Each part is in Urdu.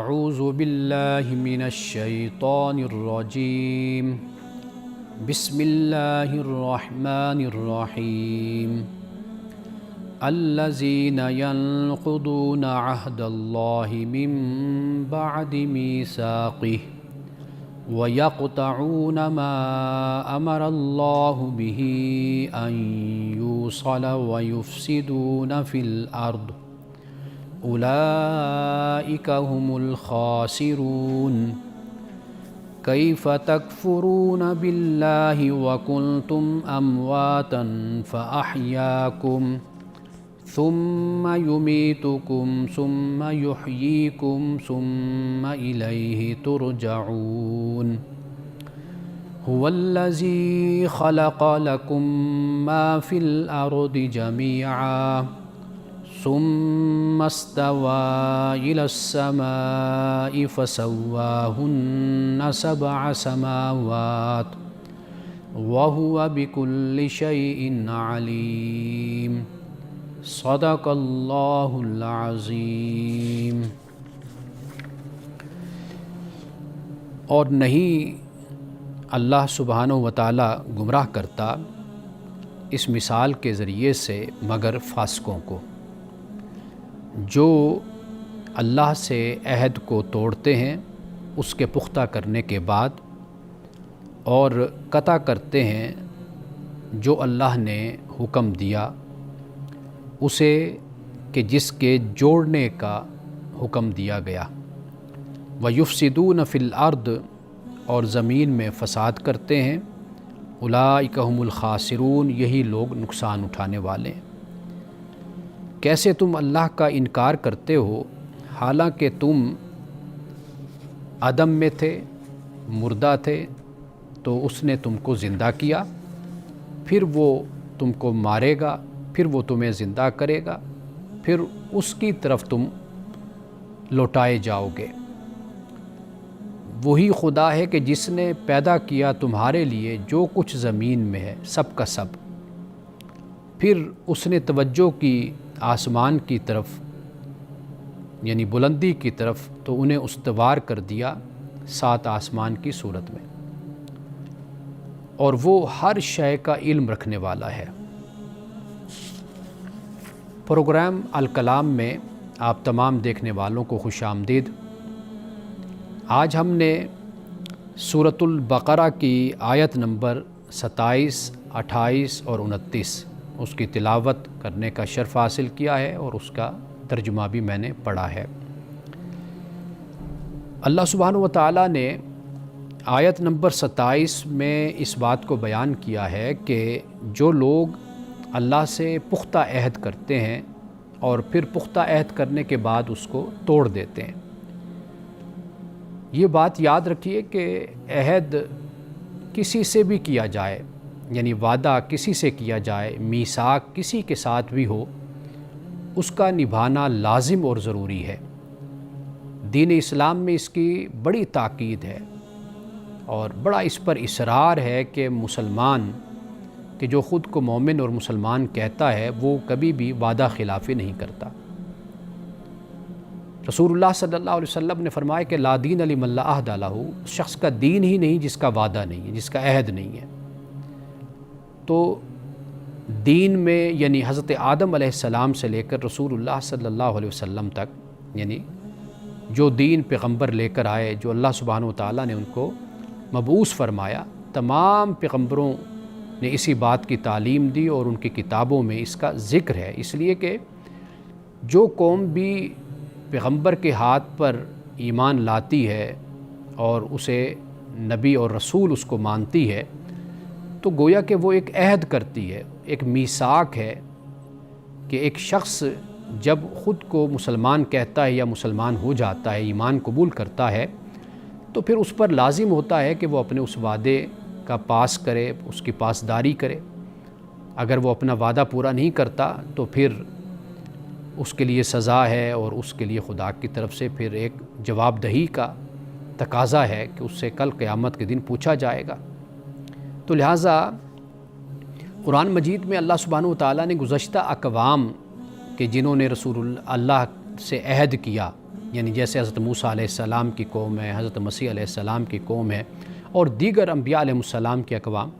اعوذ باللہ من الشیطان الرجیم بسم اللہ الرحمن الرحیم الذین ينقضون عہد اللہ من بعد میثاقہ وَيَقْطَعُونَ مَا أَمَرَ اللَّهُ بِهِ أَن يُوصَلَ وَيُفْسِدُونَ فِي الْأَرْضِ أُولَئِكَ هُمُ الْخَاسِرُونَ كَيْفَ تَكْفُرُونَ بِاللَّهِ وَكُنْتُمْ أَمْوَاتًا فَأَحْيَاكُمْ ثم يميتكم ثم يحييكم ثم إليه ترجعون هو الذي خلق لكم ما في الأرض جميعا ثم استوى إلى السماء فسواهن 7 سماوات وهو بكل شيء عليم صدق اللہ العظیم۔ اور نہیں اللہ سبحانہ و تعالی گمراہ کرتا اس مثال کے ذریعے سے مگر فاسقوں کو، جو اللہ سے عہد کو توڑتے ہیں اس کے پختہ کرنے کے بعد، اور قطع کرتے ہیں جو اللہ نے حکم دیا اسے کہ جس کے جوڑنے کا حکم دیا گیا، وَيُفْسِدُونَ فِي الْأَرْضِ اور زمین میں فساد کرتے ہیں، اولئک ھم الخاسرون یہی لوگ نقصان اٹھانے والے ہیں۔ کیسے تم اللہ کا انکار کرتے ہو حالانکہ تم عدم میں تھے، مردہ تھے، تو اس نے تم کو زندہ کیا، پھر وہ تم کو مارے گا، پھر وہ تمہیں زندہ کرے گا، پھر اس کی طرف تم لوٹائے جاؤ گے۔ وہی خدا ہے کہ جس نے پیدا کیا تمہارے لیے جو کچھ زمین میں ہے سب کا سب، پھر اس نے توجہ کی آسمان کی طرف یعنی بلندی کی طرف، تو انہیں استوار کر دیا 7 آسمان کی صورت میں، اور وہ ہر شے کا علم رکھنے والا ہے۔ پروگرام الکلام میں آپ تمام دیکھنے والوں کو خوش آمدید۔ آج ہم نے سورۃ البقرہ کی آیت نمبر 27، 28 اور 29 اس کی تلاوت کرنے کا شرف حاصل کیا ہے، اور اس کا ترجمہ بھی میں نے پڑھا ہے۔ اللہ سبحانہ و تعالیٰ نے آیت نمبر 27 میں اس بات کو بیان کیا ہے کہ جو لوگ اللہ سے پختہ عہد کرتے ہیں اور پھر پختہ عہد کرنے کے بعد اس کو توڑ دیتے ہیں، یہ بات یاد رکھیے کہ عہد کسی سے بھی کیا جائے، یعنی وعدہ کسی سے کیا جائے، میثاق کسی کے ساتھ بھی ہو، اس کا نبھانا لازم اور ضروری ہے۔ دین اسلام میں اس کی بڑی تاکید ہے اور بڑا اس پر اصرار ہے کہ مسلمان کہ جو خود کو مومن اور مسلمان کہتا ہے وہ کبھی بھی وعدہ خلافی نہیں کرتا۔ رسول اللہ صلی اللہ علیہ وسلم نے فرمایا کہ لا دین لمن لا عہد لہ، اس شخص کا دین ہی نہیں جس کا وعدہ نہیں ہے، جس کا عہد نہیں ہے۔ تو دین میں یعنی حضرت آدم علیہ السلام سے لے کر رسول اللہ صلی اللہ علیہ وسلم تک، یعنی جو دین پیغمبر لے کر آئے، جو اللہ سبحانہ و تعالیٰ نے ان کو مبعوث فرمایا، تمام پیغمبروں نے اسی بات کی تعلیم دی اور ان کی کتابوں میں اس کا ذکر ہے۔ اس لیے کہ جو قوم بھی پیغمبر کے ہاتھ پر ایمان لاتی ہے اور اسے نبی اور رسول اس کو مانتی ہے، تو گویا کہ وہ ایک عہد کرتی ہے، ایک میثاق ہے کہ ایک شخص جب خود کو مسلمان کہتا ہے یا مسلمان ہو جاتا ہے، ایمان قبول کرتا ہے، تو پھر اس پر لازم ہوتا ہے کہ وہ اپنے اس وعدے کا پاس کرے، اس کی پاسداری کرے۔ اگر وہ اپنا وعدہ پورا نہیں کرتا تو پھر اس کے لیے سزا ہے، اور اس کے لیے خدا کی طرف سے پھر ایک جواب دہی کا تقاضا ہے کہ اس سے کل قیامت کے دن پوچھا جائے گا۔ تو لہٰذا قرآن مجید میں اللہ سبحانہ وتعالیٰ نے گزشتہ اقوام کہ جنہوں نے رسول اللہ سے عہد کیا یعنی جیسے حضرت موسیٰ علیہ السلام کی قوم ہے، حضرت مسیح علیہ السلام کی قوم ہے اور دیگر انبیاء علیہ السلام کے اقوام،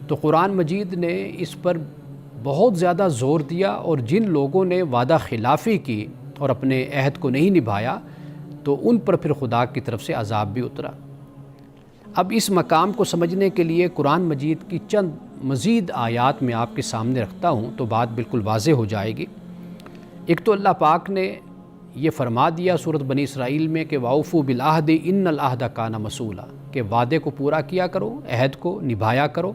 تو قرآن مجید نے اس پر بہت زیادہ زور دیا، اور جن لوگوں نے وعدہ خلافی کی اور اپنے عہد کو نہیں نبھایا تو ان پر پھر خدا کی طرف سے عذاب بھی اترا۔ اب اس مقام کو سمجھنے کے لیے قرآن مجید کی چند مزید آیات میں آپ کے سامنے رکھتا ہوں تو بات بالکل واضح ہو جائے گی۔ ایک تو اللہ پاک نے یہ فرما دیا سورۃ بنی اسرائیل میں کہ وَأَوْفُوا بِالْعَهْدِ إِنَّ الْعَهْدَ كَانَ مَسْئُولًا، کہ وعدے کو پورا کیا کرو، عہد کو نبھایا کرو،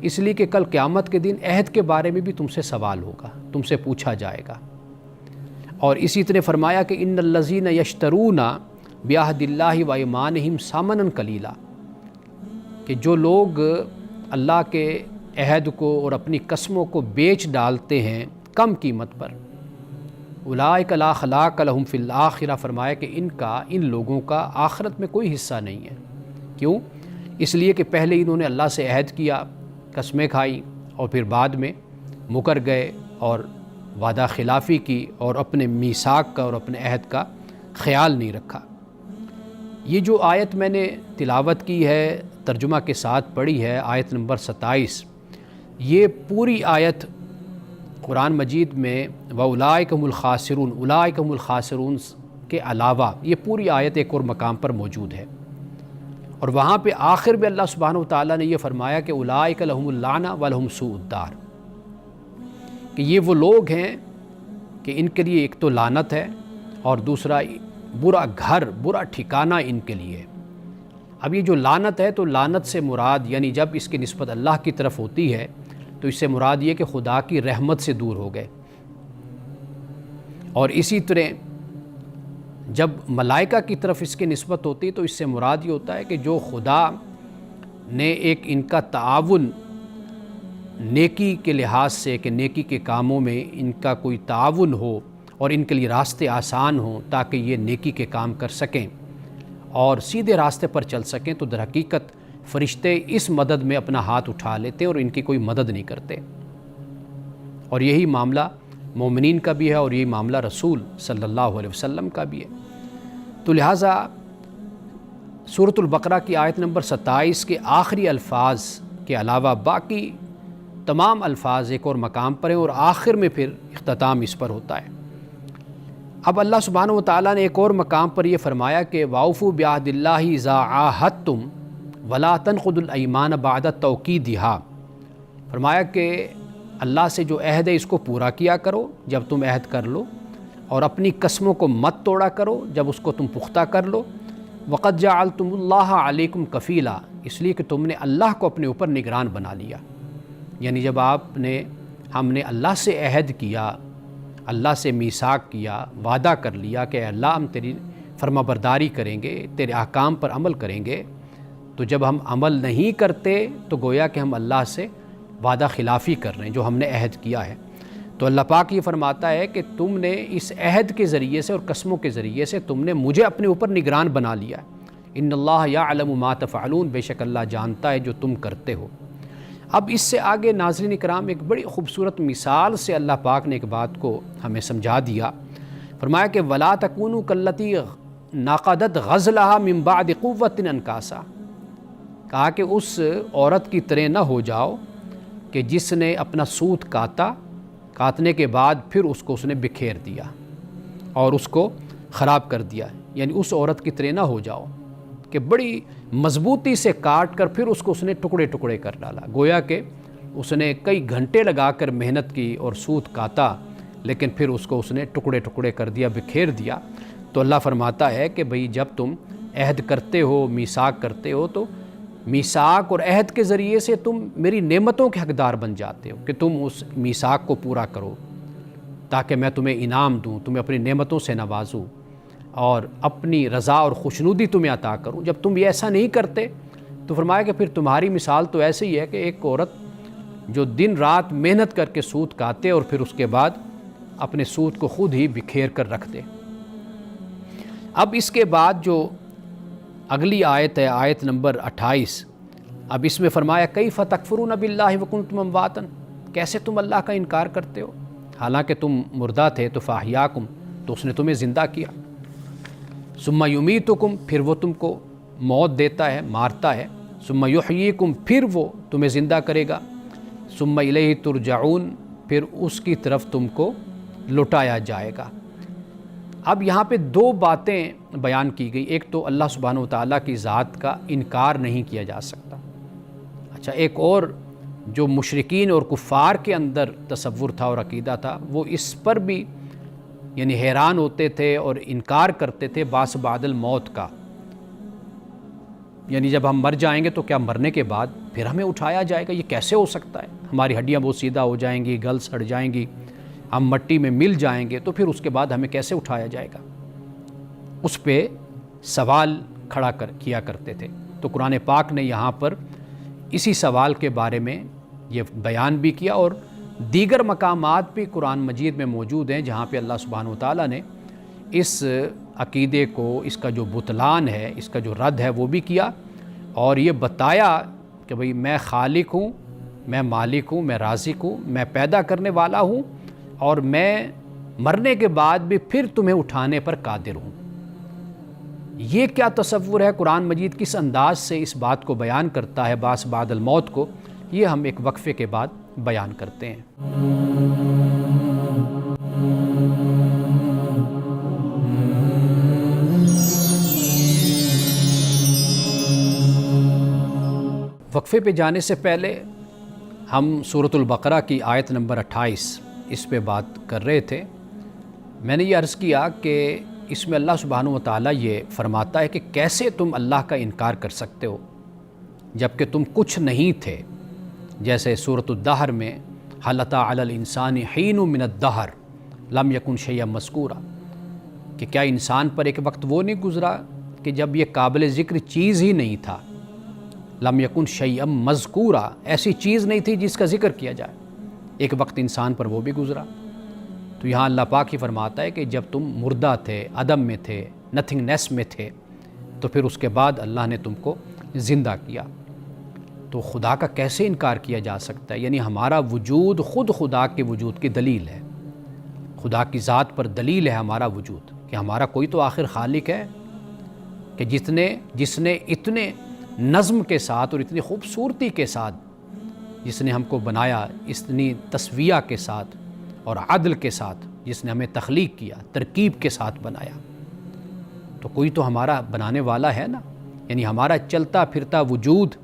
اس لیے کہ کل قیامت کے دن عہد کے بارے میں بھی تم سے سوال ہوگا، تم سے پوچھا جائے گا۔ اور اسی طرح فرمایا کہ ان الذین یشترون بعہد اللہ وایمانہم ثمنا قلیلا، کہ جو لوگ اللہ کے عہد کو اور اپنی قسموں کو بیچ ڈالتے ہیں کم قیمت پر، اولئک لا خلاق لہم فی الآخرہ، فرمایا کہ ان لوگوں کا آخرت میں کوئی حصہ نہیں ہے۔ کیوں؟ اس لیے کہ پہلے انہوں نے اللہ سے عہد کیا، قسمیں کھائی، اور پھر بعد میں مکر گئے اور وعدہ خلافی کی اور اپنے میثاق کا اور اپنے عہد کا خیال نہیں رکھا۔ یہ جو آیت میں نے تلاوت کی ہے، ترجمہ کے ساتھ پڑھی ہے، آیت نمبر 27، یہ پوری آیت قرآن مجید میں وَأُولَٰئِکَ هُمُ الْخَاسِرُونَ، اولئک هم الخاسرون کے علاوہ یہ پوری آیت ایک اور مقام پر موجود ہے، اور وہاں پہ آخر میں اللہ سبحانہ وتعالیٰ نے یہ فرمایا کہ اولئک لہم اللعنہ ولہم سوء الدار، کہ یہ وہ لوگ ہیں کہ ان کے لیے ایک تو لعنت ہے اور دوسرا برا گھر، برا ٹھکانہ ان کے لیے۔ اب یہ جو لعنت ہے تو لعنت سے مراد یعنی جب اس کی نسبت اللہ کی طرف ہوتی ہے تو اس سے مراد یہ کہ خدا کی رحمت سے دور ہو گئے، اور اسی طرح جب ملائکہ کی طرف اس کی نسبت ہوتی تو اس سے مراد یہ ہوتا ہے کہ جو خدا نے ایک ان کا تعاون نیکی کے لحاظ سے، کہ نیکی کے کاموں میں ان کا کوئی تعاون ہو اور ان کے لیے راستے آسان ہوں تاکہ یہ نیکی کے کام کر سکیں اور سیدھے راستے پر چل سکیں، تو در حقیقت فرشتے اس مدد میں اپنا ہاتھ اٹھا لیتے اور ان کی کوئی مدد نہیں کرتے، اور یہی معاملہ مومنین کا بھی ہے اور یہی معاملہ رسول صلی اللہ علیہ وسلم کا بھی ہے۔ تو لہٰذا سورۃ البقرہ کی آیت نمبر 27 کے آخری الفاظ کے علاوہ باقی تمام الفاظ ایک اور مقام پر ہیں، اور آخر میں پھر اختتام اس پر ہوتا ہے۔ اب اللہ سبحانہ وتعالیٰ نے ایک اور مقام پر یہ فرمایا کہ وَأَوْفُوا بِعَهْدِ اللَّهِ إِذَا عَاهَدتُّمْ وَلَا تَنْقُضُوا الْأَيْمَانَ بَعْدَ تَوْكِيدِهَا، فرمایا کہ اللہ سے جو عہد ہے اس کو پورا کیا کرو جب تم عہد کر لو، اور اپنی قسموں کو مت توڑا کرو جب اس کو تم پختہ کر لو۔ وَقَدْ جَعَلْتُمُ اللَّهَ عَلَيْكُمْ كَفِيلًا، اس لیے کہ تم نے اللہ کو اپنے اوپر نگران بنا لیا، یعنی جب ہم نے اللہ سے عہد کیا، اللہ سے میثاق کیا، وعدہ کر لیا کہ اے اللہ ہم تیری فرما برداری کریں گے، تیرے احکام پر عمل کریں گے، تو جب ہم عمل نہیں کرتے تو گویا کہ ہم اللہ سے وعدہ خلافی کر رہے ہیں جو ہم نے عہد کیا ہے۔ تو اللہ پاک یہ فرماتا ہے کہ تم نے اس عہد کے ذریعے سے اور قسموں کے ذریعے سے تم نے مجھے اپنے اوپر نگران بنا لیا۔ ان اللہ یعلم ما تفعلون، بے شک اللہ جانتا ہے جو تم کرتے ہو۔ اب اس سے آگے ناظرین اکرام ایک بڑی خوبصورت مثال سے اللہ پاک نے ایک بات کو ہمیں سمجھا دیا، فرمایا کہ وَلَا تَكُونُوا كَالَّتِي نَقَضَتْ غَزْلَهَا مِن بَعْدِ قُوَّةٍ أَنْكَاثًا، کہا کہ اس عورت کی طرح نہ ہو جاؤ کہ جس نے اپنا سوت کاٹنے کے بعد پھر اس کو اس نے بکھیر دیا اور اس کو خراب کر دیا، یعنی اس عورت کی طرح نہ ہو جاؤ کہ بڑی مضبوطی سے کاٹ کر پھر اس کو اس نے ٹکڑے ٹکڑے کر ڈالا، گویا کہ اس نے کئی گھنٹے لگا کر محنت کی اور سوت کاتا، لیکن پھر اس کو اس نے ٹکڑے ٹکڑے کر دیا، بکھیر دیا۔ تو اللہ فرماتا ہے کہ بھئی جب تم عہد کرتے ہو، میثاق کرتے ہو، تو میثاق اور عہد کے ذریعے سے تم میری نعمتوں کے حقدار بن جاتے ہو کہ تم اس میثاق کو پورا کرو تاکہ میں تمہیں انعام دوں، تمہیں اپنی نعمتوں سے نوازوں اور اپنی رضا اور خوشنودی تمہیں عطا کروں۔ جب تم یہ ایسا نہیں کرتے تو فرمایا کہ پھر تمہاری مثال تو ایسے ہی ہے کہ ایک عورت جو دن رات محنت کر کے سوت کاتے اور پھر اس کے بعد اپنے سوت کو خود ہی بکھیر کر رکھ دے۔ اب اس کے بعد جو اگلی آیت ہے، آیت نمبر 28، اب اس میں فرمایا کیف تکفرون باللہ وکنتم امواتا، کیسے تم اللہ کا انکار کرتے ہو حالانکہ تم مردہ تھے، تو فاحیاکم، تو اس نے تمہیں زندہ کیا۔ ثم یمیتکم، پھر وہ تم کو موت دیتا ہے، مارتا ہے، ثم یحییکم، پھر وہ تمہیں زندہ کرے گا، ثم الیہ ترجعون، پھر اس کی طرف تم کو لوٹایا جائے گا۔ اب یہاں پہ دو باتیں بیان کی گئی، ایک تو اللہ سبحانہ و تعالیٰ کی ذات کا انکار نہیں کیا جا سکتا۔ اچھا، ایک اور جو مشرکین اور کفار کے اندر تصور تھا اور عقیدہ تھا، وہ اس پر بھی یعنی حیران ہوتے تھے اور انکار کرتے تھے بعث بعد الموت کا، یعنی جب ہم مر جائیں گے تو کیا مرنے کے بعد پھر ہمیں اٹھایا جائے گا؟ یہ کیسے ہو سکتا ہے؟ ہماری ہڈیاں بہت سیدھا ہو جائیں گی، گل سڑ جائیں گی، ہم مٹی میں مل جائیں گے، تو پھر اس کے بعد ہمیں کیسے اٹھایا جائے گا؟ اس پہ سوال کھڑا کیا کرتے تھے۔ تو قرآن پاک نے یہاں پر اسی سوال کے بارے میں یہ بیان بھی کیا، اور دیگر مقامات بھی قرآن مجید میں موجود ہیں جہاں پہ اللہ سبحانہ و تعالیٰ نے اس عقیدے کو، اس کا جو بطلان ہے، اس کا جو رد ہے وہ بھی کیا، اور یہ بتایا کہ بھئی میں خالق ہوں، میں مالک ہوں، میں رازق ہوں، میں پیدا کرنے والا ہوں، اور میں مرنے کے بعد بھی پھر تمہیں اٹھانے پر قادر ہوں۔ یہ کیا تصور ہے؟ قرآن مجید کس انداز سے اس بات کو بیان کرتا ہے بعث بعد الموت کو، یہ ہم ایک وقفے کے بعد بیان کرتے ہیں۔ وقفے پہ جانے سے پہلے ہم سورۃ البقرہ کی آیت نمبر 28 اس پہ بات کر رہے تھے۔ میں نے یہ عرض کیا کہ اس میں اللہ سبحانہ و تعالیٰ یہ فرماتا ہے کہ کیسے تم اللہ کا انکار کر سکتے ہو جب کہ تم کچھ نہیں تھے، جیسے سورۃ الدہر میں هل أتى على الإنسان حين من الدہر لم يكن شيئا مذکورا، کہ کیا انسان پر ایک وقت وہ نہیں گزرا کہ جب یہ قابل ذکر چیز ہی نہیں تھا، لم يكن شيئا مذکورا، ایسی چیز نہیں تھی جس کا ذکر کیا جائے، ایک وقت انسان پر وہ بھی گزرا۔ تو یہاں اللہ پاک ہی فرماتا ہے کہ جب تم مردہ تھے، عدم میں تھے، نتھنگنیس میں تھے، تو پھر اس کے بعد اللہ نے تم کو زندہ کیا۔ تو خدا کا کیسے انکار کیا جا سکتا ہے؟ یعنی ہمارا وجود خود خدا کے وجود کی دلیل ہے، خدا کی ذات پر دلیل ہے ہمارا وجود، کہ ہمارا کوئی تو آخر خالق ہے کہ جس نے اتنے نظم کے ساتھ اور اتنی خوبصورتی کے ساتھ جس نے ہم کو بنایا، اتنی تسویہ کے ساتھ اور عدل کے ساتھ جس نے ہمیں تخلیق کیا، ترکیب کے ساتھ بنایا، تو کوئی تو ہمارا بنانے والا ہے نا۔ یعنی ہمارا چلتا پھرتا وجود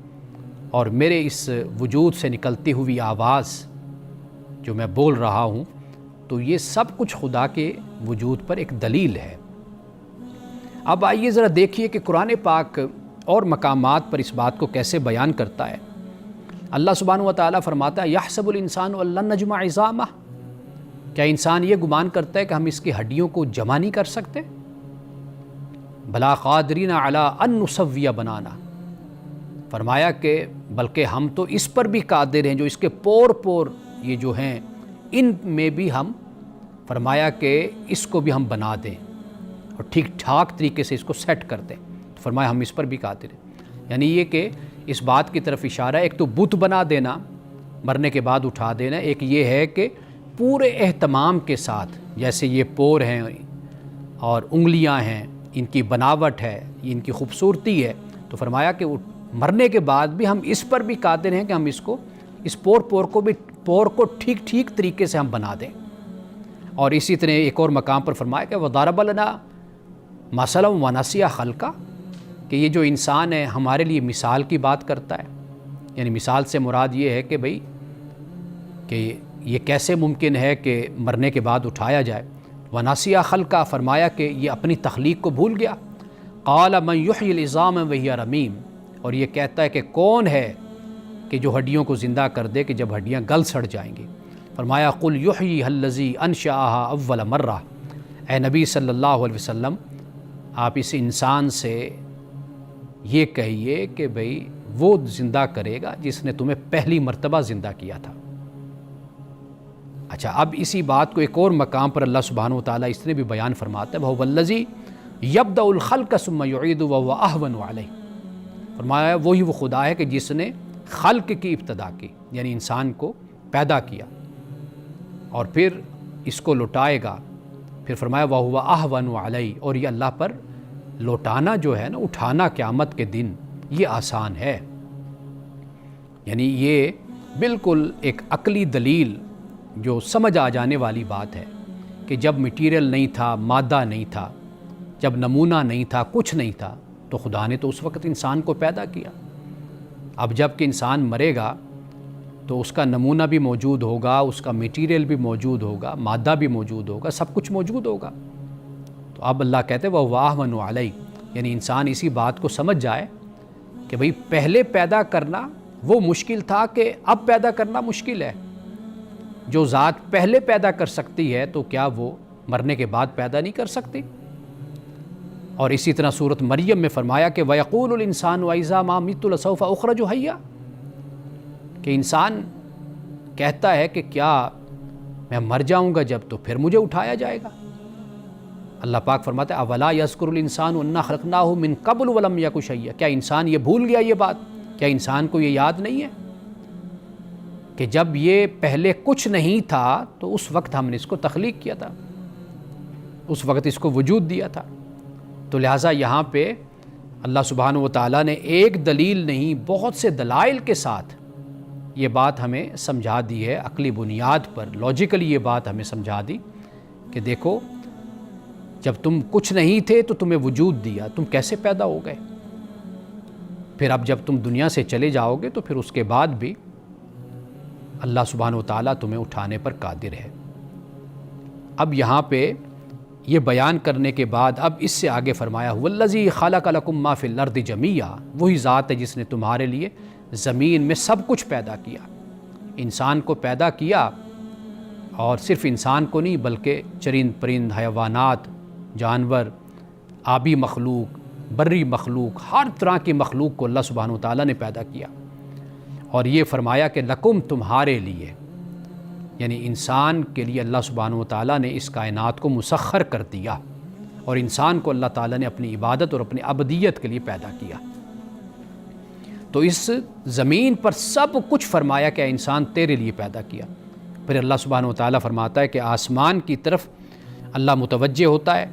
اور میرے اس وجود سے نکلتی ہوئی آواز جو میں بول رہا ہوں، تو یہ سب کچھ خدا کے وجود پر ایک دلیل ہے۔ اب آئیے ذرا دیکھیے کہ قرآن پاک اور مقامات پر اس بات کو کیسے بیان کرتا ہے۔ اللہ سبحانہ و تعالیٰ فرماتا ہے یحسب الانسان ان لن نجمع عظامہ، کیا انسان یہ گمان کرتا ہے کہ ہم اس کی ہڈیوں کو جمع نہیں کر سکتے؟ بلا قادرین علی ان نسوی بنانا، فرمایا کہ بلکہ ہم تو اس پر بھی قادر ہیں جو اس کے پور پور یہ جو ہیں ان میں بھی ہم، فرمایا کہ اس کو بھی ہم بنا دیں اور ٹھیک ٹھاک طریقے سے اس کو سیٹ کر دیں، تو فرمایا ہم اس پر بھی قادر ہیں۔ یعنی یہ کہ اس بات کی طرف اشارہ ہے، ایک تو بت بنا دینا، مرنے کے بعد اٹھا دینا، ایک یہ ہے کہ پورے اہتمام کے ساتھ، جیسے یہ پور ہیں اور انگلیاں ہیں، ان کی بناوٹ ہے، ان کی خوبصورتی ہے، تو فرمایا کہ مرنے کے بعد بھی ہم اس پر بھی قادر ہیں کہ ہم اس پور کو ٹھیک طریقے سے ہم بنا دیں۔ اور اسی طرح ایک اور مقام پر فرمایا کہ وَضَرَبَ لَنَا مَثَلًا وَنَسِیَ خَلْقًا، کہ یہ جو انسان ہے ہمارے لیے مثال کی بات کرتا ہے۔ یعنی مثال سے مراد یہ ہے کہ بھئی کہ یہ کیسے ممکن ہے کہ مرنے کے بعد اٹھایا جائے۔ وَنَسِیَ خَلْقًا، فرمایا کہ یہ اپنی تخلیق کو بھول گیا۔ قَالَ مَنْ يُحْيِي الْعِظَامَ وَهِيَ رَمِيمٌ، اور یہ کہتا ہے کہ کون ہے کہ جو ہڈیوں کو زندہ کر دے کہ جب ہڈیاں گل سڑ جائیں گی۔ فرمایا قُلْ يُحْيِيهَا الَّذِي أَنشَأَهَا أَوَّلَ مَرَّةٍ، اے نبی صلی اللہ علیہ وسلم آپ اس انسان سے یہ کہیے کہ بھئی وہ زندہ کرے گا جس نے تمہیں پہلی مرتبہ زندہ کیا تھا۔ اچھا، اب اسی بات کو ایک اور مقام پر اللہ سبحانہ و تعالیٰ اس نے بھی بیان فرماتا ہے، وَهُوَ الَّذِي يَبْدَأُ الْخَلْقَ ثُمَّ يُعِيدُ وَهُوَ أَهْوَنُ عَلَيْهِ، فرمایا وہی وہ خدا ہے کہ جس نے خلق کی ابتدا کی، یعنی انسان کو پیدا کیا اور پھر اس کو لٹائے گا، پھر فرمایا وَهُوَ أَهْوَنُ عَلَيْهِ، اور یہ اللہ پر لوٹانا جو ہے نا، اٹھانا قیامت کے دن، یہ آسان ہے۔ یعنی یہ بالکل ایک عقلی دلیل جو سمجھ آ جانے والی بات ہے کہ جب مٹیریل نہیں تھا، مادہ نہیں تھا، جب نمونہ نہیں تھا، کچھ نہیں تھا، تو خدا نے تو اس وقت انسان کو پیدا کیا۔ اب جب کہ انسان مرے گا تو اس کا نمونہ بھی موجود ہوگا، اس کا مٹیریل بھی موجود ہوگا، مادہ بھی موجود ہوگا، سب کچھ موجود ہوگا۔ تو اب اللہ کہتے ہیں وَهُوَ أَهْوَنُ عَلَيْهِ، یعنی انسان اسی بات کو سمجھ جائے کہ بھئی پہلے پیدا کرنا وہ مشکل تھا کہ اب پیدا کرنا مشکل ہے۔ جو ذات پہلے پیدا کر سکتی ہے تو کیا وہ مرنے کے بعد پیدا نہیں کر سکتی؟ اور اسی طرح سورۃ مریم میں فرمایا کہ وَيَقُولُ الْإِنسَانُ وَإِذَا مَا مِتُّ لَسَوْفَ أُخْرَجُ حَيًّا، کہ انسان کہتا ہے کہ کیا میں مر جاؤں گا جب تو پھر مجھے اٹھایا جائے گا۔ اللہ پاک فرماتا ہے اولا یذکر الانسان انا خلقناہ من قبل ولم یک شیئا، کیا انسان یہ بھول گیا یہ بات؟ کیا انسان کو یہ یاد نہیں ہے کہ جب یہ پہلے کچھ نہیں تھا تو اس وقت ہم نے اس کو تخلیق کیا تھا، اس وقت اس کو وجود دیا تھا۔ تو لہٰذا یہاں پہ اللہ سبحانہ و تعالیٰ نے ایک دلیل نہیں بہت سے دلائل کے ساتھ یہ بات ہمیں سمجھا دی ہے، عقلی بنیاد پر لاجیکلی یہ بات ہمیں سمجھا دی کہ دیکھو جب تم کچھ نہیں تھے تو تمہیں وجود دیا، تم کیسے پیدا ہو گئے؟ پھر اب جب تم دنیا سے چلے جاؤ گے تو پھر اس کے بعد بھی اللہ سبحانہ و تعالیٰ تمہیں اٹھانے پر قادر ہے۔ اب یہاں پہ یہ بیان کرنے کے بعد اب اس سے آگے فرمایا وَالَّذِي خَلَقَ لَكُم مَّا فِي الْأَرْضِ جَمِيعًا، وہی ذات ہے جس نے تمہارے لیے زمین میں سب کچھ پیدا کیا۔ انسان کو پیدا کیا، اور صرف انسان کو نہیں بلکہ چرند پرند، حیوانات، جانور، آبی مخلوق، بری مخلوق، ہر طرح کی مخلوق کو اللہ سبحانہ وتعالیٰ نے پیدا کیا۔ اور یہ فرمایا کہ لکم، تمہارے لیے، یعنی انسان کے لیے اللہ سبحانہ وتعالیٰ نے اس کائنات کو مسخر کر دیا، اور انسان کو اللہ تعالیٰ نے اپنی عبادت اور اپنی عبدیت کے لیے پیدا کیا۔ تو اس زمین پر سب کچھ فرمایا کہ انسان تیرے لیے پیدا کیا۔ پھر اللہ سبحانہ وتعالیٰ فرماتا ہے کہ آسمان کی طرف اللہ متوجہ ہوتا ہے،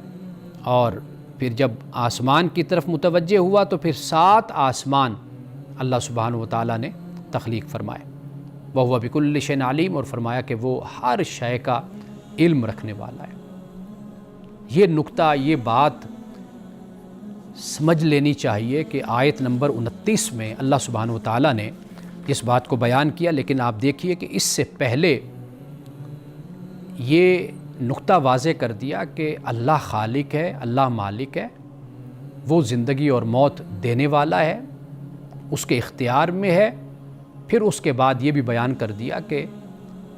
اور پھر جب آسمان کی طرف متوجہ ہوا تو پھر 7 آسمان اللہ سبحانہ وتعالیٰ نے تخلیق فرمائے۔ وَهُوَ بِكُلِّ شَيْءٍ عَلِيمٌ، اور فرمایا کہ وہ ہر شے کا علم رکھنے والا ہے۔ یہ نقطہ، یہ بات سمجھ لینی چاہیے کہ آیت نمبر 29 میں اللہ سبحانہ وتعالیٰ نے اس بات کو بیان کیا، لیکن آپ دیکھیے کہ اس سے پہلے یہ نقطہ واضح کر دیا کہ اللہ خالق ہے، اللہ مالک ہے، وہ زندگی اور موت دینے والا ہے، اس کے اختیار میں ہے۔ پھر اس کے بعد یہ بھی بیان کر دیا کہ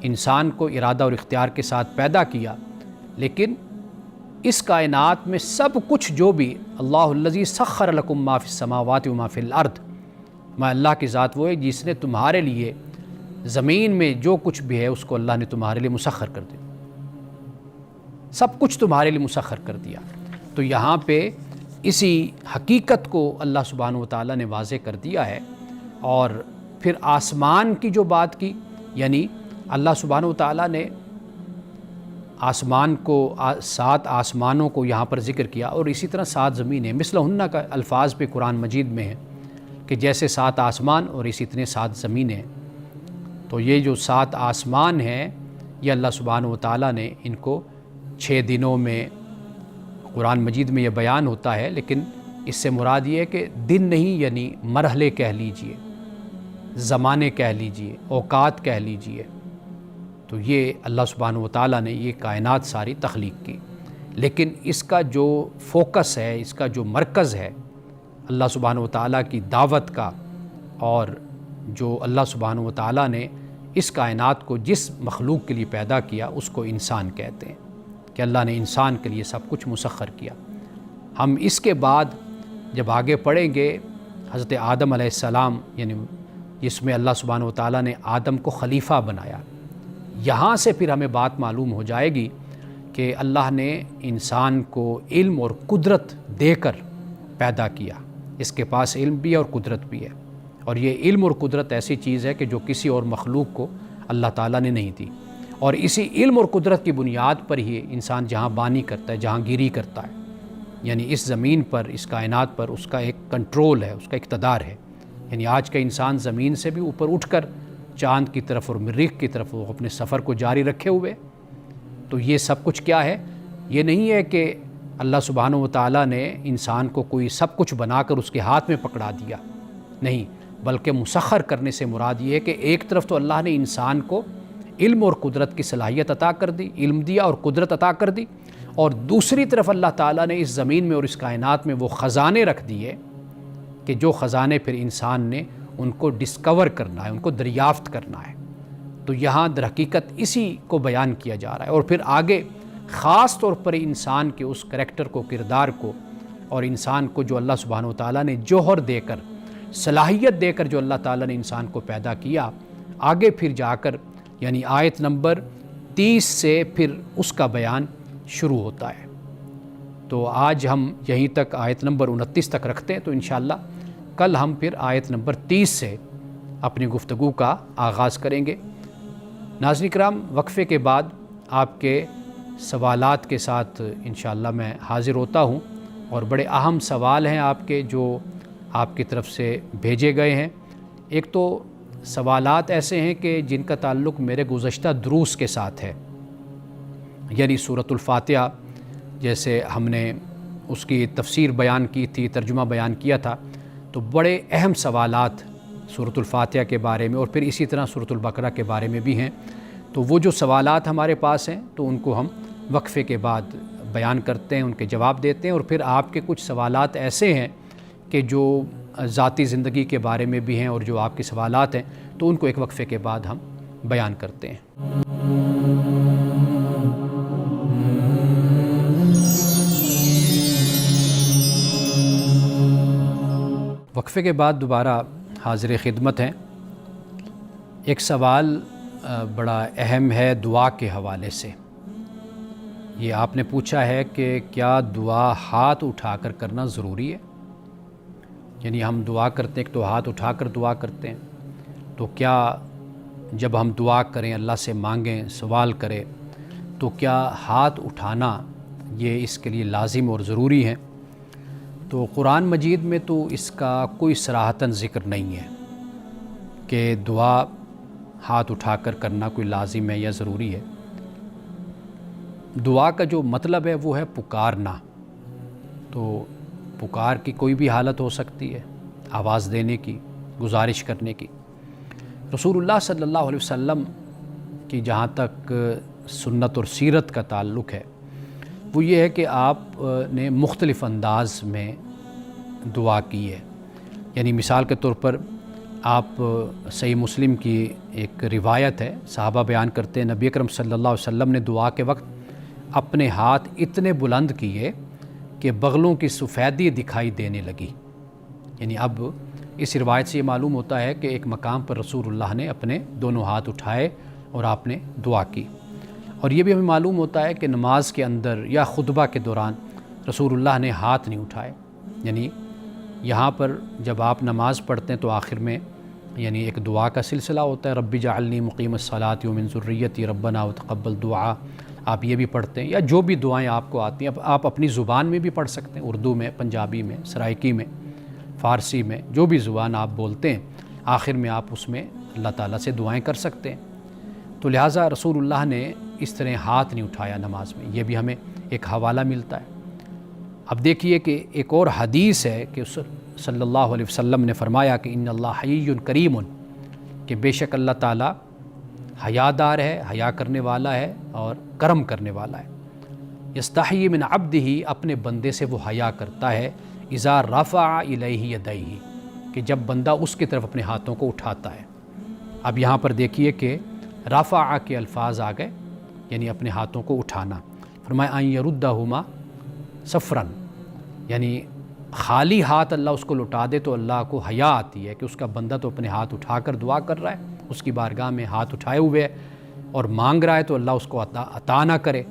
انسان کو ارادہ اور اختیار کے ساتھ پیدا کیا، لیکن اس کائنات میں سب کچھ جو بھی اللہ الذی سخر لکم ما فی السماوات و ما فی الارض، میں اللہ کی ذات وہ ہے جس نے تمہارے لیے زمین میں جو کچھ بھی ہے اس کو اللہ نے تمہارے لیے مسخر کر دیا، سب کچھ تمہارے لیے مسخر کر دیا۔ تو یہاں پہ اسی حقیقت کو اللہ سبحانہ وتعالیٰ نے واضح کر دیا ہے۔ اور پھر آسمان کی جو بات کی، یعنی اللہ سبحانہ وتعالیٰ نے آسمان کو 7 آسمانوں کو یہاں پر ذکر کیا، اور اسی طرح 7 زمینیں، مثلہن کا الفاظ پہ قرآن مجید میں ہے کہ جیسے 7 آسمان اور اسی طرح 7 زمینیں۔ تو یہ جو 7 آسمان ہیں یہ اللہ سبحانہ وتعالیٰ نے ان کو 6 دنوں میں قرآن مجید میں یہ بیان ہوتا ہے، لیکن اس سے مراد یہ ہے کہ دن نہیں، یعنی مرحلے کہہ لیجئے، زمانے کہہ لیجئے، اوقات کہہ لیجئے۔ تو یہ اللہ سبحانہ وتعالیٰ نے یہ کائنات ساری تخلیق کی، لیکن اس کا جو فوکس ہے، اس کا جو مرکز ہے اللہ سبحانہ وتعالیٰ کی دعوت کا، اور جو اللہ سبحانہ وتعالیٰ نے اس کائنات کو جس مخلوق کے لیے پیدا کیا اس کو انسان کہتے ہیں، کہ اللہ نے انسان کے لیے سب کچھ مسخر کیا۔ ہم اس کے بعد جب آگے پڑھیں گے حضرت آدم علیہ السلام، یعنی جس میں اللہ سبحانہ وتعالیٰ نے آدم کو خلیفہ بنایا، یہاں سے پھر ہمیں بات معلوم ہو جائے گی کہ اللہ نے انسان کو علم اور قدرت دے کر پیدا کیا، اس کے پاس علم بھی ہے اور قدرت بھی ہے، اور یہ علم اور قدرت ایسی چیز ہے کہ جو کسی اور مخلوق کو اللہ تعالیٰ نے نہیں دی، اور اسی علم اور قدرت کی بنیاد پر ہی انسان جہاں بانی کرتا ہے، جہاں گیری کرتا ہے۔ یعنی اس زمین پر، اس کائنات پر اس کا ایک کنٹرول ہے، اس کا اقتدار ہے۔ یعنی آج کا انسان زمین سے بھی اوپر اٹھ کر چاند کی طرف اور مریخ کی طرف وہ اپنے سفر کو جاری رکھے ہوئے۔ تو یہ سب کچھ کیا ہے؟ یہ نہیں ہے کہ اللہ سبحانہ و تعالیٰ نے انسان کو کوئی سب کچھ بنا کر اس کے ہاتھ میں پکڑا دیا، نہیں، بلکہ مسخر کرنے سے مراد یہ ہے کہ ایک طرف تو اللہ نے انسان کو علم اور قدرت کی صلاحیت عطا کر دی، علم دیا اور قدرت عطا کر دی، اور دوسری طرف اللہ تعالیٰ نے اس زمین میں اور اس کائنات میں وہ خزانے رکھ دیے کہ جو خزانے پھر انسان نے ان کو ڈسکور کرنا ہے، ان کو دریافت کرنا ہے۔ تو یہاں در حقیقت اسی کو بیان کیا جا رہا ہے، اور پھر آگے خاص طور پر انسان کے اس کریکٹر کو، کردار کو، اور انسان کو جو اللہ سبحانہ و تعالیٰ نے جوہر دے کر، صلاحیت دے کر جو اللہ تعالیٰ نے انسان کو پیدا کیا، آگے پھر جا کر یعنی آیت نمبر 30 سے پھر اس کا بیان شروع ہوتا ہے۔ تو آج ہم یہیں تک آیت نمبر 29 تک رکھتے ہیں، تو انشاءاللہ کل ہم پھر آیت نمبر 30 سے اپنی گفتگو کا آغاز کریں گے۔ ناظرین کرام، وقفے کے بعد آپ کے سوالات کے ساتھ انشاءاللہ میں حاضر ہوتا ہوں، اور بڑے اہم سوال ہیں آپ کے جو آپ کی طرف سے بھیجے گئے ہیں۔ ایک تو سوالات ایسے ہیں کہ جن کا تعلق میرے گزشتہ دروس کے ساتھ ہے، یعنی سورۃ الفاتحہ جیسے ہم نے اس کی تفسیر بیان کی تھی، ترجمہ بیان کیا تھا، تو بڑے اہم سوالات سورۃ الفاتحہ کے بارے میں اور پھر اسی طرح سورۃ البقرہ کے بارے میں بھی ہیں۔ تو وہ جو سوالات ہمارے پاس ہیں تو ان کو ہم وقفے کے بعد بیان کرتے ہیں، ان کے جواب دیتے ہیں، اور پھر آپ کے کچھ سوالات ایسے ہیں کہ جو ذاتی زندگی کے بارے میں بھی ہیں اور جو آپ کے سوالات ہیں تو ان کو ایک وقفے کے بعد ہم بیان کرتے ہیں۔ وقفے کے بعد دوبارہ حاضر خدمت ہیں۔ ایک سوال بڑا اہم ہے دعا کے حوالے سے۔ یہ آپ نے پوچھا ہے کہ کیا دعا ہاتھ اٹھا کر کرنا ضروری ہے؟ یعنی ہم دعا کرتے ہیں، ایک تو ہاتھ اٹھا کر دعا کرتے ہیں، تو کیا جب ہم دعا کریں، اللہ سے مانگیں، سوال کریں، تو کیا ہاتھ اٹھانا یہ اس کے لیے لازم اور ضروری ہے؟ تو قرآن مجید میں تو اس کا کوئی صراحتاً ذکر نہیں ہے کہ دعا ہاتھ اٹھا کر کرنا کوئی لازم ہے یا ضروری ہے۔ دعا کا جو مطلب ہے وہ ہے پکارنا، تو پکار کی کوئی بھی حالت ہو سکتی ہے، آواز دینے کی، گزارش کرنے کی۔ رسول اللہ صلی اللہ علیہ وسلم کی جہاں تک سنت اور سیرت کا تعلق ہے وہ یہ ہے کہ آپ نے مختلف انداز میں دعا کی ہے۔ یعنی مثال کے طور پر آپ صحیح مسلم کی ایک روایت ہے، صحابہ بیان کرتے ہیں نبی اکرم صلی اللہ علیہ وسلم نے دعا کے وقت اپنے ہاتھ اتنے بلند کیے کہ بغلوں کی سفیدی دکھائی دینے لگی۔ یعنی اب اس روایت سے یہ معلوم ہوتا ہے کہ ایک مقام پر رسول اللہ نے اپنے دونوں ہاتھ اٹھائے اور آپ نے دعا کی۔ اور یہ بھی ہمیں معلوم ہوتا ہے کہ نماز کے اندر یا خطبہ کے دوران رسول اللہ نے ہاتھ نہیں اٹھائے۔ یعنی یہاں پر جب آپ نماز پڑھتے ہیں تو آخر میں یعنی ایک دعا کا سلسلہ ہوتا ہے، رب جعلنی مقیم الصلاۃ ومن ذریتی ربنا وتقبل دعا، آپ یہ بھی پڑھتے ہیں، یا جو بھی دعائیں آپ کو آتی ہیں آپ اپنی زبان میں بھی پڑھ سکتے ہیں، اردو میں، پنجابی میں، سرائکی میں، فارسی میں، جو بھی زبان آپ بولتے ہیں آخر میں آپ اس میں اللہ تعالیٰ سے دعائیں کر سکتے ہیں۔ تو لہٰذا رسول اللہ نے اس طرح ہاتھ نہیں اٹھایا نماز میں، یہ بھی ہمیں ایک حوالہ ملتا ہے۔ اب دیکھیے کہ ایک اور حدیث ہے کہ صلی اللہ علیہ وسلم نے فرمایا کہ ان اللہ حی کریم، کہ بے شک اللہ تعالیٰ حیا دار ہے، حیا کرنے والا ہے اور کرم کرنے والا ہے۔ یستحیی من عبدہ، اپنے بندے سے وہ حیا کرتا ہے، اذا رفع الیہ یدیہ، کہ جب بندہ اس کی طرف اپنے ہاتھوں کو اٹھاتا ہے۔ اب یہاں پر دیکھیے کہ رفع کے الفاظ آ گئے، یعنی اپنے ہاتھوں کو اٹھانا۔ فرمایا ان یردہما صفرا، یعنی خالی ہاتھ اللہ اس کو لٹا دے تو اللہ کو حیا آتی ہے کہ اس کا بندہ تو اپنے ہاتھ اٹھا کر دعا کر رہا ہے، اس کی بارگاہ میں ہاتھ اٹھائے ہوئے ہے اور مانگ رہا ہے تو اللہ اس کو عطا نہ کرے،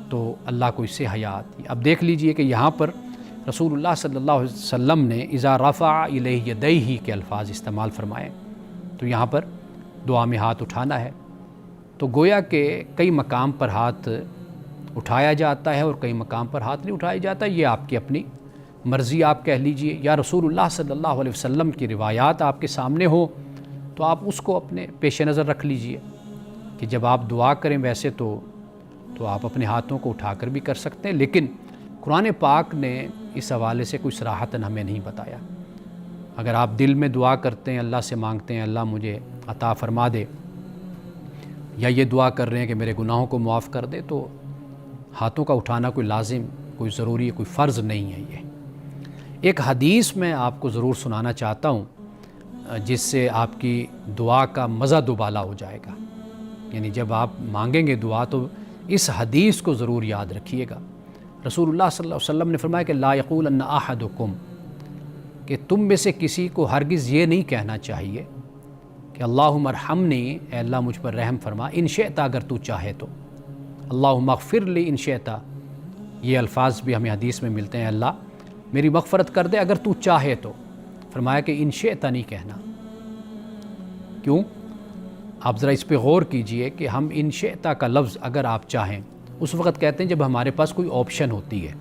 تو اللہ کو اس سے حیا آتی ہے۔ اب دیکھ لیجئے کہ یہاں پر رسول اللہ صلی اللہ علیہ وسلم نے اذا رفع الیہ یدیہ کے الفاظ استعمال فرمائے، تو یہاں پر دعا میں ہاتھ اٹھانا ہے۔ تو گویا کہ کئی مقام پر ہاتھ اٹھایا جاتا ہے اور کئی مقام پر ہاتھ نہیں اٹھایا جاتا، یہ آپ کی اپنی مرضی آپ کہہ لیجئے، یا رسول اللہ صلی اللہ علیہ وسلم کی روایات آپ کے سامنے ہو تو آپ اس کو اپنے پیش نظر رکھ لیجئے کہ جب آپ دعا کریں ویسے تو آپ اپنے ہاتھوں کو اٹھا کر بھی کر سکتے ہیں، لیکن قرآن پاک نے اس حوالے سے کوئی صراحتاً ہمیں نہیں بتایا۔ اگر آپ دل میں دعا کرتے ہیں، اللہ سے مانگتے ہیں اللہ مجھے عطا فرما دے، یا یہ دعا کر رہے ہیں کہ میرے گناہوں کو معاف کر دے، تو ہاتھوں کا اٹھانا کوئی لازم، کوئی ضروری، کوئی فرض نہیں ہے۔ یہ ایک حدیث میں آپ کو ضرور سنانا چاہتا ہوں جس سے آپ کی دعا کا مزہ دوبالا ہو جائے گا، یعنی جب آپ مانگیں گے دعا تو اس حدیث کو ضرور یاد رکھیے گا۔ رسول اللہ صلی اللہ علیہ وسلم نے فرمایا کہ لا یقولن احدکم، کہ تم میں سے کسی کو ہرگز یہ نہیں کہنا چاہیے کہ اللہم ارحمنی، اے اللہ مجھ پر رحم فرما، ان شئت، اگر تو چاہے تو، اللہم اغفر لی ان شئت، یہ الفاظ بھی ہمیں حدیث میں ملتے ہیں، اللہ میری مغفرت کر دے اگر تو چاہے تو۔ فرمایا کہ ان شئت نہیں کہنا۔ کیوں؟ آپ ذرا اس پہ غور کیجئے کہ ہم ان شئت کا لفظ اگر آپ چاہیں اس وقت کہتے ہیں جب ہمارے پاس کوئی آپشن ہوتی ہے،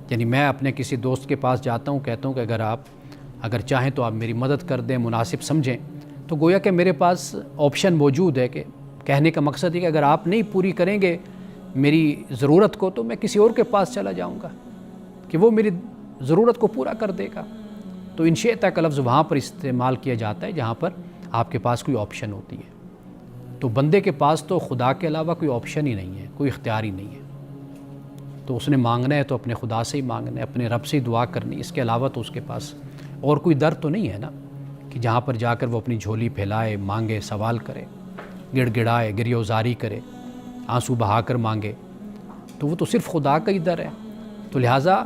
یعنی میں اپنے کسی دوست کے پاس جاتا ہوں، کہتا ہوں کہ اگر چاہیں تو آپ میری مدد کر دیں، مناسب سمجھیں، تو گویا کہ میرے پاس آپشن موجود ہے، کہ کہنے کا مقصد ہے کہ اگر آپ نہیں پوری کریں گے میری ضرورت کو تو میں کسی اور کے پاس چلا جاؤں گا کہ وہ میری ضرورت کو پورا کر دے گا۔ تو ان شئت کا لفظ وہاں پر استعمال کیا جاتا ہے جہاں پر آپ کے پاس کوئی آپشن ہوتی ہے۔ تو بندے کے پاس تو خدا کے علاوہ کوئی آپشن ہی نہیں ہے، کوئی اختیار ہی نہیں ہے، تو اس نے مانگنا ہے تو اپنے خدا سے ہی مانگنا ہے، اپنے رب سے ہی دعا کرنی، اس کے علاوہ تو اس کے پاس اور کوئی در تو نہیں ہے نا کہ جہاں پر جا کر وہ اپنی جھولی پھیلائے، مانگے، سوال کرے، گڑ گڑائے، گریہ وزاری کرے، آنسو بہا کر مانگے، تو وہ تو صرف خدا کا ہی در ہے۔ تو لہٰذا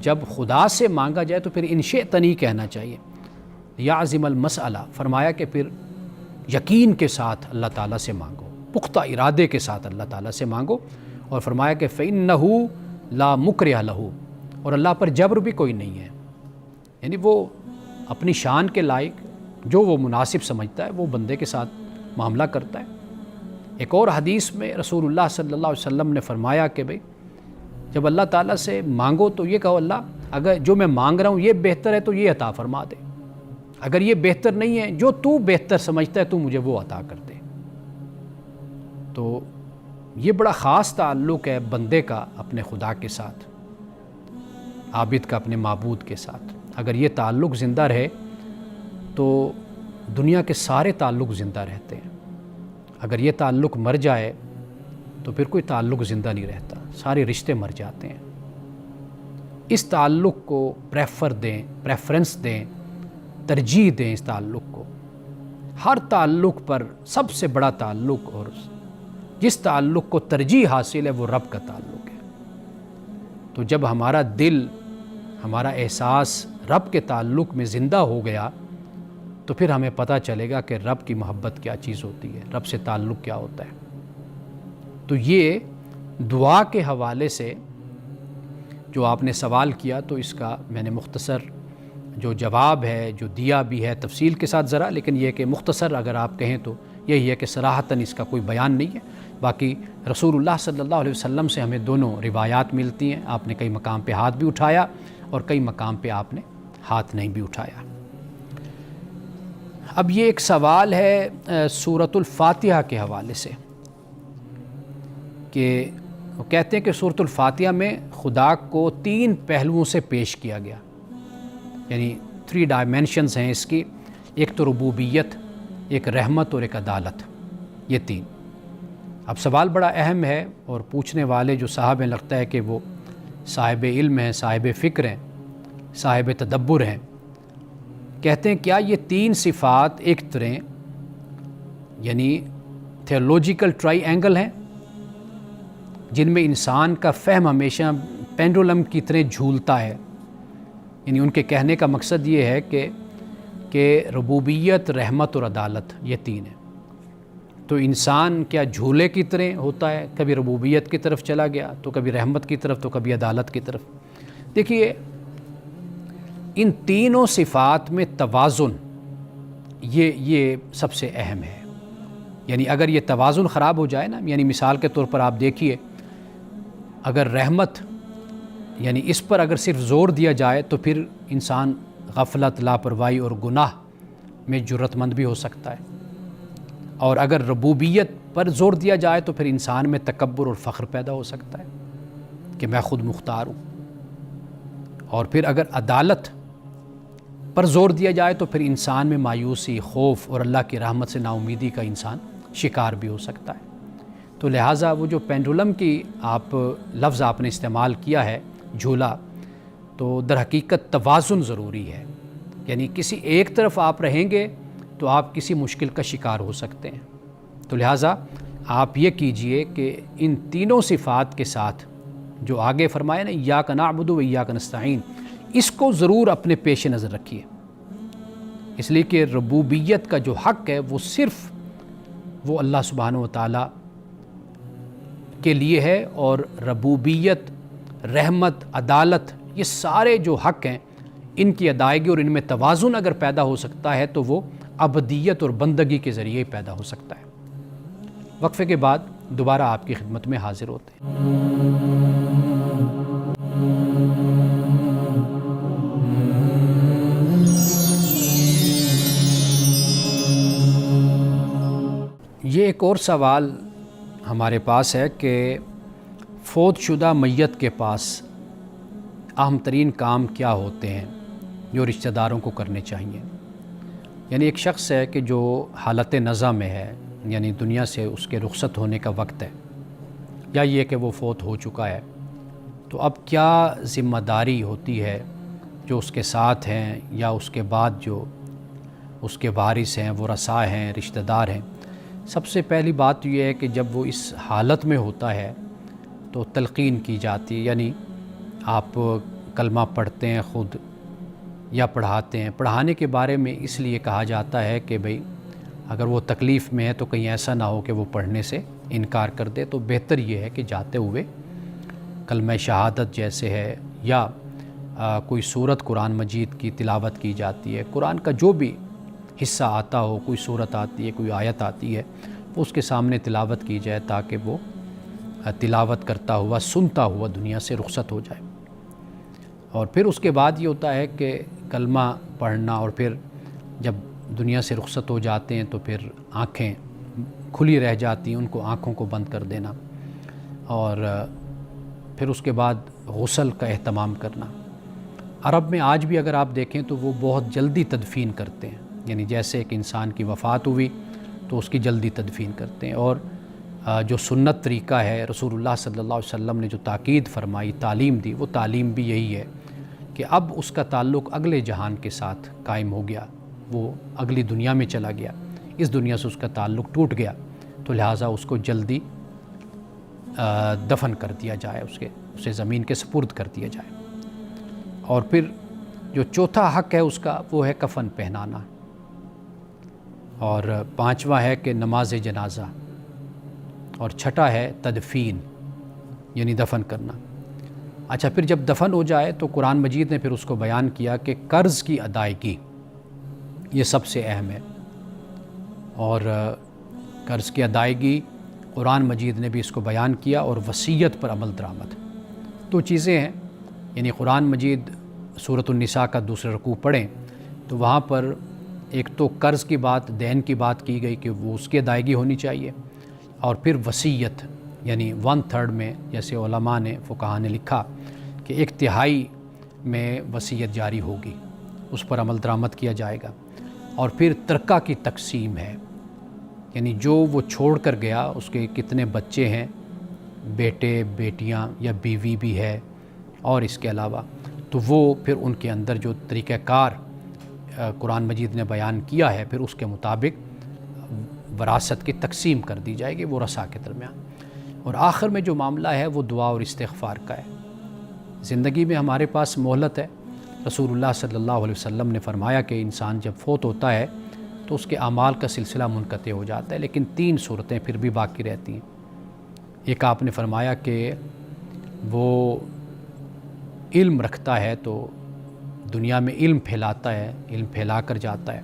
جب خدا سے مانگا جائے تو پھر ان شئت نہیں کہنا چاہیے۔ یعزم المسئلہ، فرمایا کہ پھر یقین کے ساتھ اللہ تعالیٰ سے مانگو، پختہ ارادے کے ساتھ اللہ تعالیٰ سے مانگو، اور فرمایا کہ فَإِنَّهُ لَا مُكْرِهَ لَهُ، اور اللہ پر جبر بھی کوئی نہیں ہے، یعنی وہ اپنی شان کے لائق جو وہ مناسب سمجھتا ہے وہ بندے کے ساتھ معاملہ کرتا ہے۔ ایک اور حدیث میں رسول اللہ صلی اللہ علیہ وسلم نے فرمایا کہ بھئی جب اللہ تعالیٰ سے مانگو تو یہ کہو اللہ اگر جو میں مانگ رہا ہوں یہ بہتر ہے تو یہ عطا فرما دے، اگر یہ بہتر نہیں ہے جو تو بہتر سمجھتا ہے تو مجھے وہ عطا کر دے۔ تو یہ بڑا خاص تعلق ہے بندے کا اپنے خدا کے ساتھ، عابد کا اپنے معبود کے ساتھ۔ اگر یہ تعلق زندہ رہے تو دنیا کے سارے تعلق زندہ رہتے ہیں، اگر یہ تعلق مر جائے تو پھر کوئی تعلق زندہ نہیں رہتا، سارے رشتے مر جاتے ہیں۔ اس تعلق کو پریفرنس دیں، ترجیح دیں اس تعلق کو۔ ہر تعلق پر سب سے بڑا تعلق اور جس تعلق کو ترجیح حاصل ہے وہ رب کا تعلق ہے۔ تو جب ہمارا دل، ہمارا احساس رب کے تعلق میں زندہ ہو گیا تو پھر ہمیں پتہ چلے گا کہ رب کی محبت کیا چیز ہوتی ہے، رب سے تعلق کیا ہوتا ہے۔ تو یہ دعا کے حوالے سے جو آپ نے سوال کیا تو اس کا میں نے مختصر جو جواب ہے جو دیا بھی ہے تفصیل کے ساتھ ذرا، لیکن یہ کہ مختصر اگر آپ کہیں تو یہی ہے کہ صراحتاً اس کا کوئی بیان نہیں ہے۔ باقی رسول اللہ صلی اللہ علیہ وسلم سے ہمیں دونوں روایات ملتی ہیں، آپ نے کئی مقام پہ ہاتھ بھی اٹھایا اور کئی مقام پہ آپ نے ہاتھ نہیں بھی اٹھایا۔ اب یہ ایک سوال ہے سورۃ الفاتحہ کے حوالے سے کہ وہ کہتے ہیں کہ سورۃ الفاتحہ میں خدا کو 3 پہلوؤں سے پیش کیا گیا، یعنی 3 ڈائمینشنز ہیں اس کی، ایک تو ربوبیت، ایک رحمت اور ایک عدالت، یہ 3۔ اب سوال بڑا اہم ہے اور پوچھنے والے جو صاحب ہیں لگتا ہے کہ وہ صاحب علم ہیں، صاحب فکر ہیں، صاحب تدبر ہیں۔ کہتے ہیں کیا یہ 3 صفات ایک طرح یعنی تھیولوجیکل ٹرائی اینگل ہیں جن میں انسان کا فہم ہمیشہ پینڈولم کی طرح جھولتا ہے؟ یعنی ان کے کہنے کا مقصد یہ ہے کہ ربوبیت، رحمت اور عدالت یہ 3 ہیں، تو انسان کیا جھولے کی طرح ہوتا ہے، کبھی ربوبیت کی طرف چلا گیا تو کبھی رحمت کی طرف تو کبھی عدالت کی طرف۔ دیکھیے ان تینوں صفات میں توازن یہ سب سے اہم ہے، یعنی اگر یہ توازن خراب ہو جائے نا، یعنی مثال کے طور پر آپ دیکھیے اگر رحمت یعنی اس پر اگر صرف زور دیا جائے تو پھر انسان غفلت، لاپرواہی اور گناہ میں جرت مند بھی ہو سکتا ہے، اور اگر ربوبیت پر زور دیا جائے تو پھر انسان میں تکبر اور فخر پیدا ہو سکتا ہے کہ میں خود مختار ہوں، اور پھر اگر عدالت پر زور دیا جائے تو پھر انسان میں مایوسی، خوف اور اللہ کی رحمت سے نا امیدی کا انسان شکار بھی ہو سکتا ہے۔ تو لہٰذا وہ جو پینڈولم کی لفظ آپ نے استعمال کیا ہے، جھولا، تو در حقیقت توازن ضروری ہے، یعنی کسی ایک طرف آپ رہیں گے تو آپ کسی مشکل کا شکار ہو سکتے ہیں۔ تو لہٰذا آپ یہ کیجئے کہ ان تینوں صفات کے ساتھ جو آگے فرمایا نا ایاک نعبد و ایاک نستعین، اس کو ضرور اپنے پیش نظر رکھیے، اس لیے کہ ربوبیت کا جو حق ہے وہ صرف وہ اللہ سبحانہ و تعالیٰ کے لیے ہے، اور ربوبیت، رحمت، عدالت، یہ سارے جو حق ہیں ان کی ادائیگی اور ان میں توازن اگر پیدا ہو سکتا ہے تو وہ عبدیت اور بندگی کے ذریعے پیدا ہو سکتا ہے۔ وقفے کے بعد دوبارہ آپ کی خدمت میں حاضر ہوتے ہیں۔ یہ ایک اور سوال ہمارے پاس ہے کہ فوت شدہ میت کے پاس اہم ترین کام کیا ہوتے ہیں جو رشتہ داروں کو کرنے چاہیے؟ یعنی ایک شخص ہے کہ جو حالت نزع میں ہے، یعنی دنیا سے اس کے رخصت ہونے کا وقت ہے، یا یہ کہ وہ فوت ہو چکا ہے، تو اب کیا ذمہ داری ہوتی ہے جو اس کے ساتھ ہیں یا اس کے بعد جو اس کے وارث ہیں، ورثاء ہیں، رشتہ دار ہیں؟ سب سے پہلی بات یہ ہے کہ جب وہ اس حالت میں ہوتا ہے تو تلقین کی جاتی ہے، یعنی آپ کلمہ پڑھتے ہیں خود یا پڑھاتے ہیں۔ پڑھانے کے بارے میں اس لیے کہا جاتا ہے کہ بھئی اگر وہ تکلیف میں ہے تو کہیں ایسا نہ ہو کہ وہ پڑھنے سے انکار کر دے، تو بہتر یہ ہے کہ جاتے ہوئے کلمہ شہادت جیسے ہے یا کوئی سورت قرآن مجید کی تلاوت کی جاتی ہے، قرآن کا جو بھی حصہ آتا ہو، کوئی سورت آتی ہے، کوئی آیت آتی ہے، وہ اس کے سامنے تلاوت کی جائے تاکہ وہ تلاوت کرتا ہوا، سنتا ہوا دنیا سے رخصت ہو جائے۔ اور پھر اس کے بعد یہ ہوتا ہے کہ کلمہ پڑھنا، اور پھر جب دنیا سے رخصت ہو جاتے ہیں تو پھر آنکھیں کھلی رہ جاتی ہیں، ان کو آنکھوں کو بند کر دینا، اور پھر اس کے بعد غسل کا اہتمام کرنا۔ عرب میں آج بھی اگر آپ دیکھیں تو وہ بہت جلدی تدفین کرتے ہیں، یعنی جیسے ایک انسان کی وفات ہوئی تو اس کی جلدی تدفین کرتے ہیں، اور جو سنت طریقہ ہے، رسول اللہ صلی اللہ علیہ وسلم نے جو تاکید فرمائی، تعلیم دی، وہ تعلیم بھی یہی ہے کہ اب اس کا تعلق اگلے جہان کے ساتھ قائم ہو گیا، وہ اگلی دنیا میں چلا گیا، اس دنیا سے اس کا تعلق ٹوٹ گیا، تو لہٰذا اس کو جلدی دفن کر دیا جائے، اسے زمین کے سپرد کر دیا جائے۔ اور پھر جو چوتھا حق ہے اس کا وہ ہے کفن پہنانا، اور پانچواں ہے کہ نماز جنازہ، اور چھٹا ہے تدفین یعنی دفن کرنا۔ اچھا، پھر جب دفن ہو جائے تو قرآن مجید نے پھر اس کو بیان کیا کہ قرض کی ادائیگی یہ سب سے اہم ہے، اور قرض کی ادائیگی قرآن مجید نے بھی اس کو بیان کیا، اور وصیت پر عمل درآمد، دو چیزیں ہیں۔ یعنی قرآن مجید سورۃ النساء کا دوسرا رکوع پڑھیں تو وہاں پر ایک تو قرض کی بات، دین کی بات کی گئی کہ وہ اس کی ادائیگی ہونی چاہیے، اور پھر وصیت یعنی 1/3 میں، جیسے علماء نے، فقہاء نے لکھا کہ 1/3 میں وصیت جاری ہوگی، اس پر عمل درآمد کیا جائے گا۔ اور پھر ترکہ کی تقسیم ہے، یعنی جو وہ چھوڑ کر گیا اس کے کتنے بچے ہیں، بیٹے، بیٹیاں یا بیوی بھی ہے، اور اس کے علاوہ تو وہ پھر ان کے اندر جو طریقہ کار قرآن مجید نے بیان کیا ہے پھر اس کے مطابق وراثت کی تقسیم کر دی جائے گی ورثاء کے درمیان۔ اور آخر میں جو معاملہ ہے وہ دعا اور استغفار کا ہے۔ زندگی میں ہمارے پاس مہلت ہے، رسول اللہ صلی اللہ علیہ وسلم نے فرمایا کہ انسان جب فوت ہوتا ہے تو اس کے اعمال کا سلسلہ منقطع ہو جاتا ہے، لیکن 3 صورتیں پھر بھی باقی رہتی ہیں۔ ایک آپ نے فرمایا کہ وہ علم رکھتا ہے تو دنیا میں علم پھیلاتا ہے، علم پھیلا کر جاتا ہے،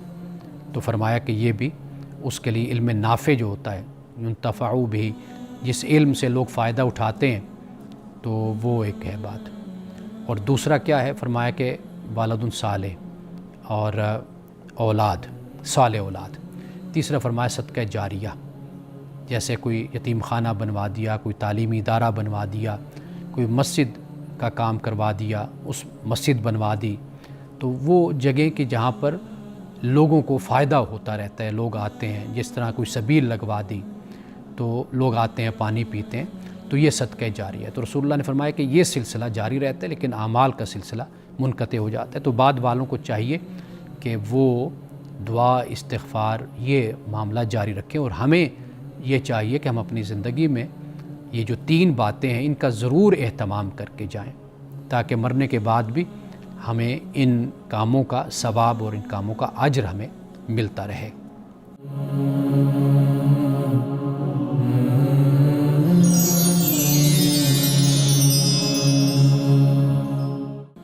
تو فرمایا کہ یہ بھی اس کے لیے علم نافع جو ہوتا ہے، ينتفع بھی، جس علم سے لوگ فائدہ اٹھاتے ہیں تو وہ ایک ہے بات. اور دوسرا کیا ہے, فرمایا کہ والد صالح اور اولاد صالح اولاد. تیسرا فرمایا صدقہ جاریہ, جیسے کوئی یتیم خانہ بنوا دیا, کوئی تعلیمی ادارہ بنوا دیا, کوئی مسجد کا کام کروا دیا, اس مسجد بنوا دی, تو وہ جگہ کہ جہاں پر لوگوں کو فائدہ ہوتا رہتا ہے, لوگ آتے ہیں, جس طرح کوئی سبیل لگوا دی تو لوگ آتے ہیں پانی پیتے ہیں, تو یہ صدقہ جاریہ ہے. تو رسول اللہ نے فرمایا کہ یہ سلسلہ جاری رہتا ہے, لیکن اعمال کا سلسلہ منقطع ہو جاتا ہے. تو بعد والوں کو چاہیے کہ وہ دعا, استغفار, یہ معاملہ جاری رکھیں. اور ہمیں یہ چاہیے کہ ہم اپنی زندگی میں یہ جو 3 باتیں ہیں ان کا ضرور اہتمام کر کے جائیں, تاکہ مرنے کے بعد بھی ہمیں ان کاموں کا ثواب اور ان کاموں کا اجر ہمیں ملتا رہے.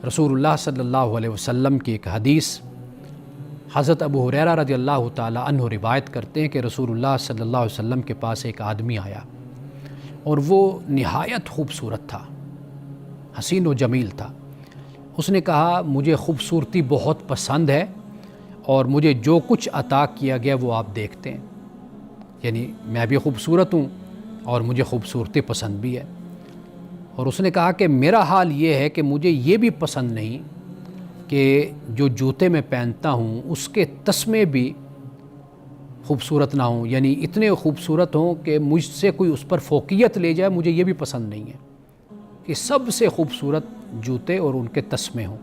رسول اللہ صلی اللہ علیہ وسلم کی ایک حدیث حضرت ابو ہریرہ رضی اللہ تعالی عنہ روایت کرتے ہیں کہ رسول اللہ صلی اللہ علیہ وسلم کے پاس ایک آدمی آیا اور وہ نہایت خوبصورت تھا, حسین و جمیل تھا. اس نے کہا مجھے خوبصورتی بہت پسند ہے اور مجھے جو کچھ عطا کیا گیا وہ آپ دیکھتے ہیں, یعنی میں بھی خوبصورت ہوں اور مجھے خوبصورتی پسند بھی ہے. اور اس نے کہا کہ میرا حال یہ ہے کہ مجھے یہ بھی پسند نہیں کہ جو جوتے میں پہنتا ہوں اس کے تسمے بھی خوبصورت نہ ہوں, یعنی اتنے خوبصورت ہوں کہ مجھ سے کوئی اس پر فوقیت لے جائے, مجھے یہ بھی پسند نہیں ہے کہ سب سے خوبصورت جوتے اور ان کے تسمے ہوں.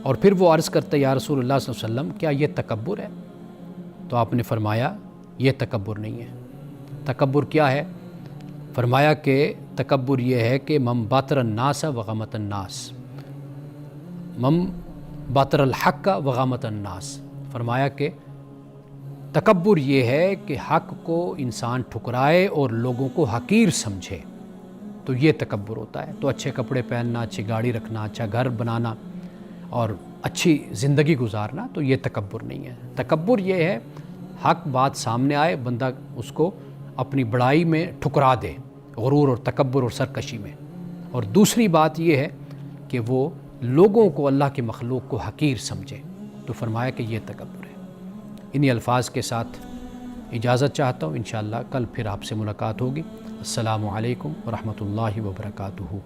اور پھر وہ عرض کرتا یا رسول اللہ صلی اللہ علیہ وسلم کیا یہ تکبر ہے؟ تو آپ نے فرمایا یہ تکبر نہیں ہے. تکبر کیا ہے؟ فرمایا کہ تکبر یہ ہے کہ من باطر الناس وغمت الناس, من باطر الحق وغمت الناس. فرمایا کہ تکبر یہ ہے کہ حق کو انسان ٹھکرائے اور لوگوں کو حقیر سمجھے, تو یہ تکبر ہوتا ہے. تو اچھے کپڑے پہننا, اچھی گاڑی رکھنا, اچھا گھر بنانا اور اچھی زندگی گزارنا, تو یہ تکبر نہیں ہے. تکبر یہ ہے حق بات سامنے آئے, بندہ اس کو اپنی بڑائی میں ٹھکرا دے, غرور اور تکبر اور سرکشی میں. اور دوسری بات یہ ہے کہ وہ لوگوں کو, اللہ کی مخلوق کو حقیر سمجھے, تو فرمایا کہ یہ تکبر ہے. انہی الفاظ کے ساتھ اجازت چاہتا ہوں, انشاءاللہ کل پھر آپ سے ملاقات ہوگی. السلام علیکم ورحمۃ اللہ وبرکاتہ.